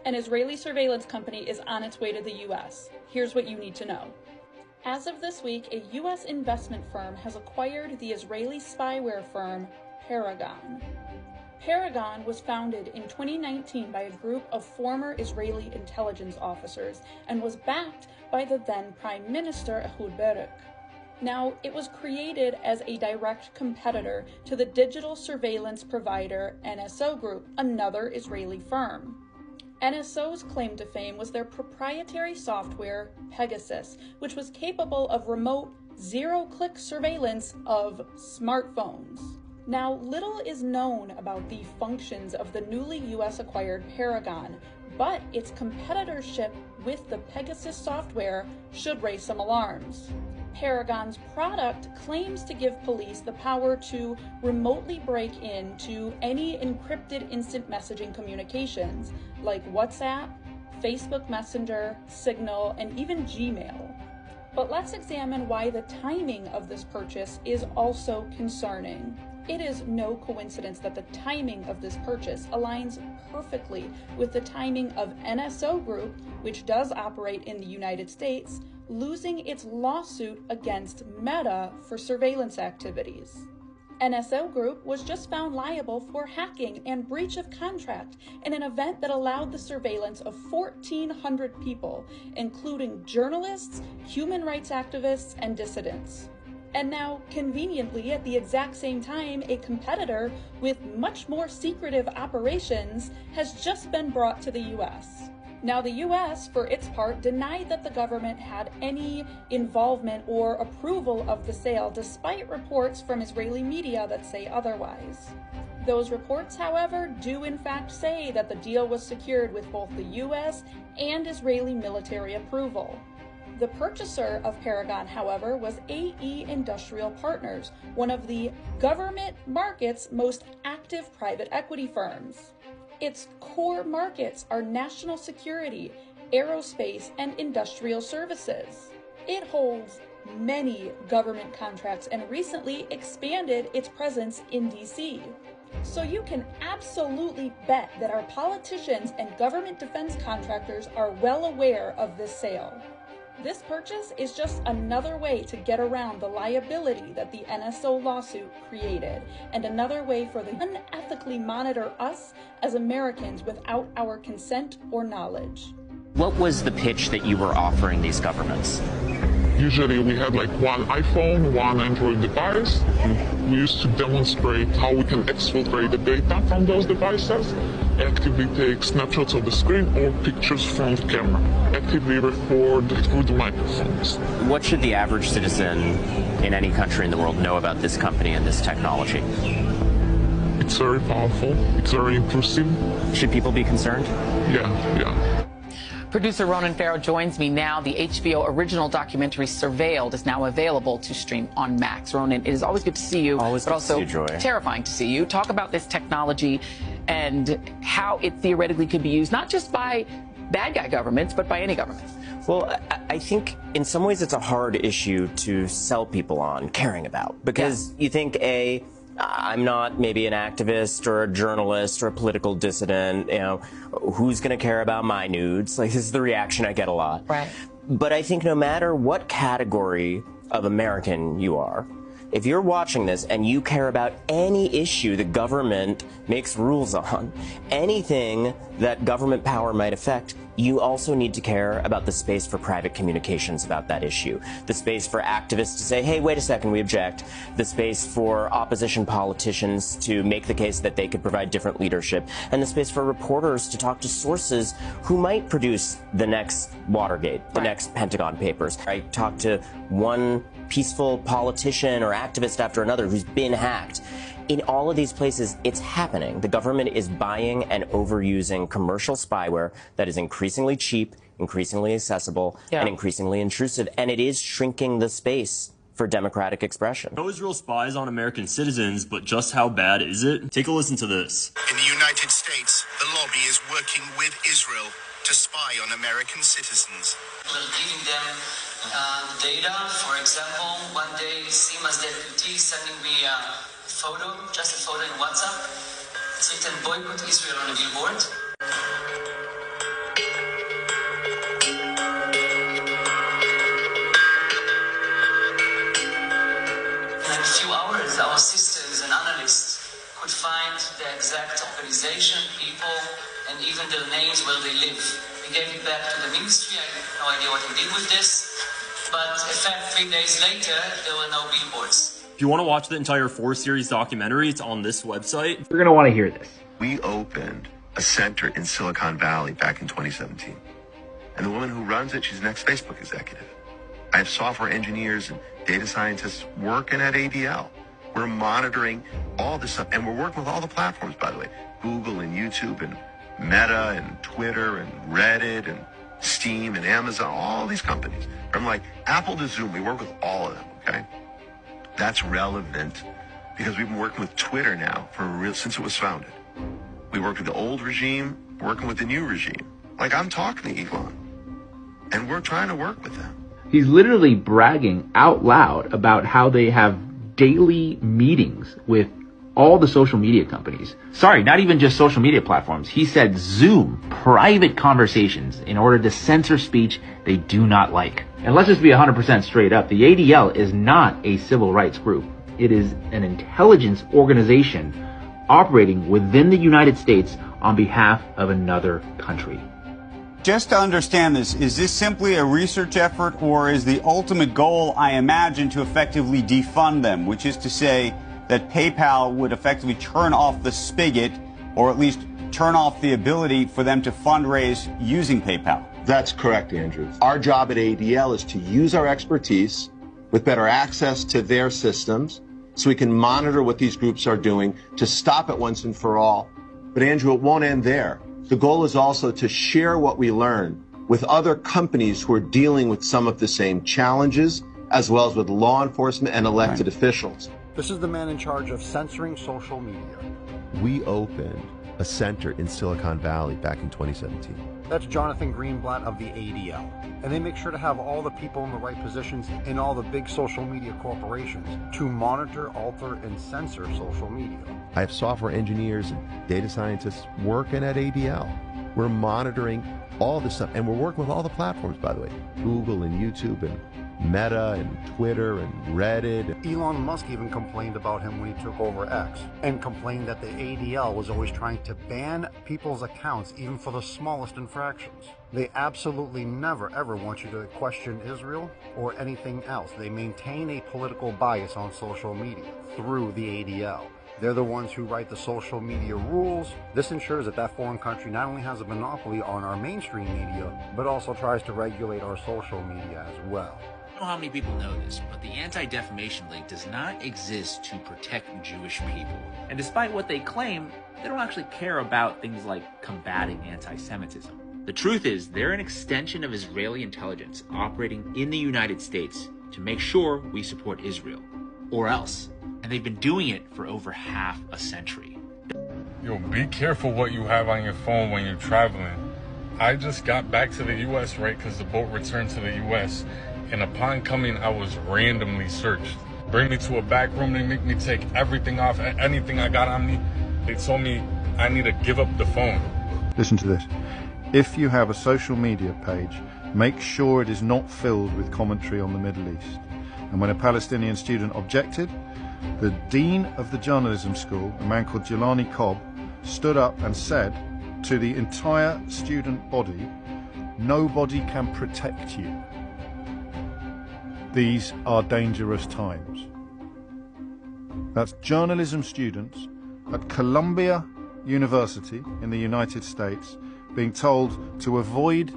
An Israeli surveillance company is on its way to the U.S. Here's what you need to know. As of this week, a U.S. investment firm has acquired the Israeli spyware firm Paragon. Paragon was founded in 2019 by a group of former Israeli intelligence officers and was backed by the then Prime Minister Ehud Barak. Now, it was created as a direct competitor to the digital surveillance provider NSO Group, another Israeli firm. NSO's claim to fame was their proprietary software, Pegasus, which was capable of remote, zero-click surveillance of smartphones. Now, little is known about the functions of the newly US-acquired Paragon, but its competitorship with the Pegasus software should raise some alarms. Paragon's product claims to give police the power to remotely break into any encrypted instant messaging communications, like WhatsApp, Facebook Messenger, Signal, and even Gmail. But let's examine why the timing of this purchase is also concerning. It is no coincidence that the timing of this purchase aligns perfectly with the timing of NSO Group, which does operate in the United States, losing its lawsuit against Meta for surveillance activities. NSO Group was just found liable for hacking and breach of contract in an event that allowed the surveillance of 1,400 people, including journalists, human rights activists, and dissidents. And now, conveniently, at the exact same time, a competitor with much more secretive operations has just been brought to the US. Now, the US, for its part, denied that the government had any involvement or approval of the sale, despite reports from Israeli media that say otherwise. Those reports, however, do in fact say that the deal was secured with both the US and Israeli military approval. The purchaser of Paragon, however, was AE Industrial Partners, one of the government market's most active private equity firms. Its core markets are national security, aerospace, and industrial services. It holds many government contracts and recently expanded its presence in DC. So you can absolutely bet that our politicians and government defense contractors are well aware of this sale. This purchase is just another way to get around the liability that the NSO lawsuit created, and another way for them to unethically monitor us as Americans without our consent or knowledge. What was the pitch that you were offering these governments? Usually we had like one iPhone, one Android device. We used to demonstrate how we can exfiltrate the data from those devices, actively take snapshots of the screen or pictures from the camera, actively record through the microphones. What should the average citizen in any country in the world know about this company and this technology? It's very powerful. It's very intrusive. Should people be concerned? Yeah. Producer Ronan Farrow joins me now. The HBO original documentary Surveilled is now available to stream on Max. Ronan, it is always good to see you, always but also see you, Joy. Terrifying to see you. Talk about this technology and how it theoretically could be used, not just by bad guy governments, but by any government. Well, I think in some ways it's a hard issue to sell people on caring about, because you think, I'm not maybe an activist or a journalist or a political dissident, who's going to care about my nudes? Like, this is the reaction I get a lot. Right. But I think no matter what category of American you are, if you're watching this and you care about any issue the government makes rules on, anything that government power might affect, you also need to care about the space for private communications about that issue, the space for activists to say, hey, wait a second, we object, the space for opposition politicians to make the case that they could provide different leadership, and the space for reporters to talk to sources who might produce the next Watergate, the next Pentagon Papers. I talked to one peaceful politician or activist after another who's been hacked. In all of these places, it's happening. The government is buying and overusing commercial spyware that is increasingly cheap, increasingly accessible, and increasingly intrusive, and it is shrinking the space for democratic expression. No Israel spies on American citizens, but just how bad is it? Take a listen to this. In the United States, the lobby is working with Israel to spy on American citizens. We're giving them data. For example, one day, Sima's deputy sending me a photo, just a photo in WhatsApp. It's written boycott Israel on a billboard. organization, people, and even their names where they live. We gave it back to the ministry. I have no idea what we did with this. But in fact, 3 days later, there were no billboards. If you want to watch the entire 4-series documentary, it's on this website. You're going to want to hear this. We opened a center in Silicon Valley back in 2017. And the woman who runs it, she's an ex-Facebook executive. I have software engineers and data scientists working at ADL. We're monitoring all this stuff, and we're working with all the platforms, by the way, Google and YouTube and Meta and Twitter and Reddit and Steam and Amazon, all these companies. From like Apple to Zoom, we work with all of them, okay? That's relevant because we've been working with Twitter now since it was founded. We worked with the old regime, working with the new regime. Like, I'm talking to Elon, and we're trying to work with them. He's literally bragging out loud about how they have daily meetings with all the social media companies. Sorry, not even just social media platforms. He said Zoom, private conversations in order to censor speech they do not like. And let's just be 100% straight up. The ADL is not a civil rights group. It is an intelligence organization operating within the United States on behalf of another country. Just to understand this, is this simply a research effort, or is the ultimate goal, I imagine, to effectively defund them, which is to say that PayPal would effectively turn off the spigot, or at least turn off the ability for them to fundraise using PayPal? That's correct, Andrew. Our job at ADL is to use our expertise with better access to their systems so we can monitor what these groups are doing to stop it once and for all. But Andrew, it won't end there. The goal is also to share what we learn with other companies who are dealing with some of the same challenges, as well as with law enforcement and elected officials. This is the man in charge of censoring social media. We opened a center in Silicon Valley back in 2017. That's Jonathan Greenblatt of the ADL. And they make sure to have all the people in the right positions in all the big social media corporations to monitor, alter, and censor social media. I have software engineers and data scientists working at ADL. We're monitoring all this stuff, and we're working with all the platforms, by the way, Google and YouTube and Meta and Twitter and Reddit. Elon Musk even complained about him when he took over X, and complained that the ADL was always trying to ban people's accounts even for the smallest infractions. They absolutely never ever want you to question Israel or anything else. They maintain a political bias on social media through the ADL. They're the ones who write the social media rules. This ensures that that foreign country not only has a monopoly on our mainstream media, but also tries to regulate our social media as well. I don't know how many people know this, but the Anti-Defamation League does not exist to protect Jewish people. And despite what they claim, they don't actually care about things like combating anti-Semitism. The truth is, they're an extension of Israeli intelligence operating in the United States to make sure we support Israel. Or else. And they've been doing it for over half a century. Yo, be careful what you have on your phone when you're traveling. I just got back to the U.S., right, because the boat returned to the U.S., and upon coming, I was randomly searched. Bring me to a back room, they make me take everything off, anything I got on me. They told me I need to give up the phone. Listen to this. If you have a social media page, make sure it is not filled with commentary on the Middle East. And when a Palestinian student objected, the dean of the journalism school, a man called Jelani Cobb, stood up and said to the entire student body, "Nobody can protect you. These are dangerous times." That's journalism students at Columbia University in the United States being told to avoid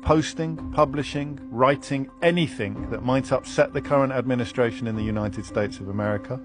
posting, publishing, writing anything that might upset the current administration in the United States of America.